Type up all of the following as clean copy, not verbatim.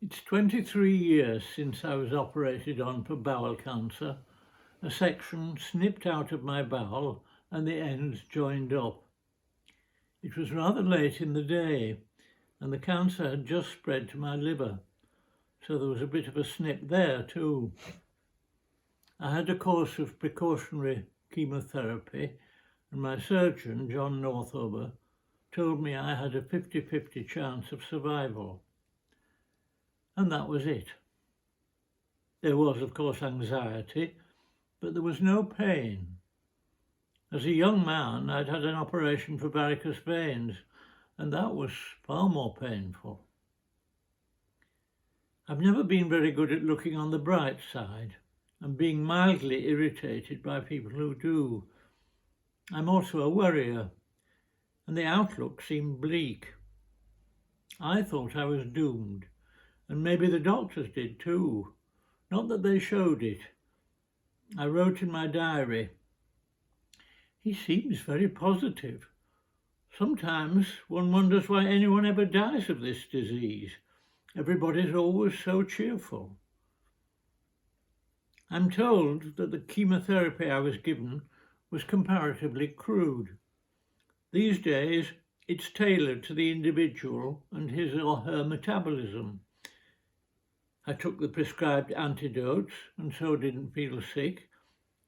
It's 23 years since I was operated on for bowel cancer, a section snipped out of my bowel and the ends joined up. It was rather late in the day and the cancer had just spread to my liver, so there was a bit of a snip there too. I had a course of precautionary chemotherapy and my surgeon, John Northover, told me I had a 50-50 chance of survival. And that was it. There was, of course, anxiety, but there was no pain. As a young man, I'd had an operation for varicose veins, and that was far more painful. I've never been very good at looking on the bright side and being mildly irritated by people who do. I'm also a worrier, and the outlook seemed bleak. I thought I was doomed. And maybe the doctors did too. Not that they showed it. I wrote in my diary, "He seems very positive. Sometimes one wonders why anyone ever dies of this disease. Everybody's always so cheerful." I'm told that the chemotherapy I was given was comparatively crude. These days, it's tailored to the individual and his or her metabolism. I took the prescribed antidotes and so didn't feel sick,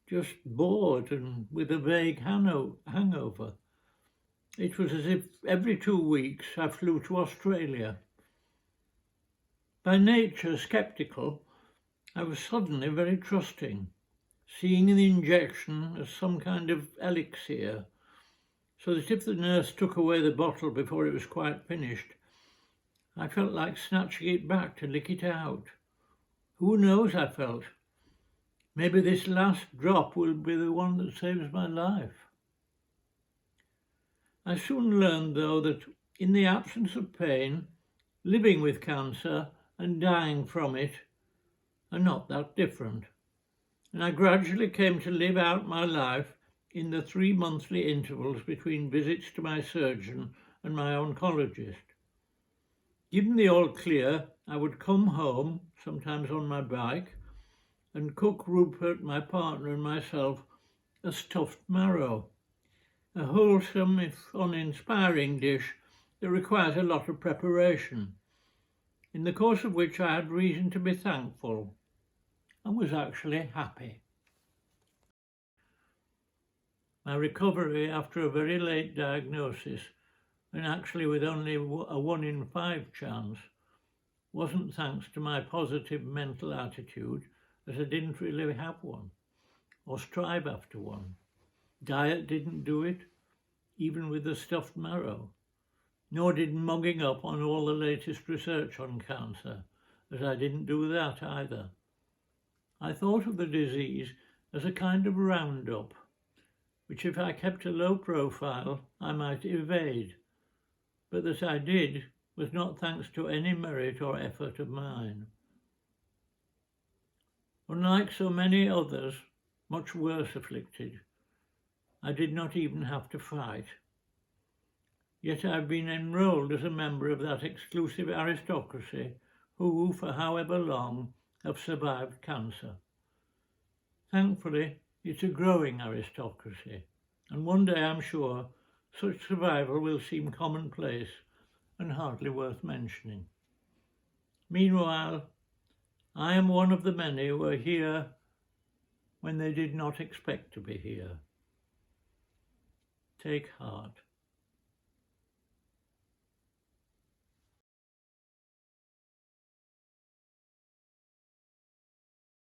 just bored and with a vague hangover. It was as if every 2 weeks I flew to Australia. By nature sceptical, I was suddenly very trusting, seeing the injection as some kind of elixir, so that if the nurse took away the bottle before it was quite finished, I felt like snatching it back to lick it out. Who knows, I felt. Maybe this last drop will be the one that saves my life. I soon learned, though, that in the absence of pain, living with cancer and dying from it are not that different. And I gradually came to live out my life in the 3 monthly intervals between visits to my surgeon and my oncologist. Given the all clear, I would come home, sometimes on my bike, and cook Rupert, my partner, and myself a stuffed marrow, a wholesome, if uninspiring dish that requires a lot of preparation, in the course of which I had reason to be thankful and was actually happy. My recovery after a very late diagnosis, and actually with only a 1 in 5 chance, wasn't thanks to my positive mental attitude, as I didn't really have one, or strive after one. Diet didn't do it, even with the stuffed marrow, nor did mugging up on all the latest research on cancer, as I didn't do that either. I thought of the disease as a kind of roundup, which if I kept a low profile, I might evade, but that I did was not thanks to any merit or effort of mine. Unlike so many others, much worse afflicted, I did not even have to fight. Yet I've been enrolled as a member of that exclusive aristocracy who, for however long, have survived cancer. Thankfully, it's a growing aristocracy, and one day I'm sure such survival will seem commonplace and hardly worth mentioning. Meanwhile, I am one of the many who are here when they did not expect to be here. Take heart.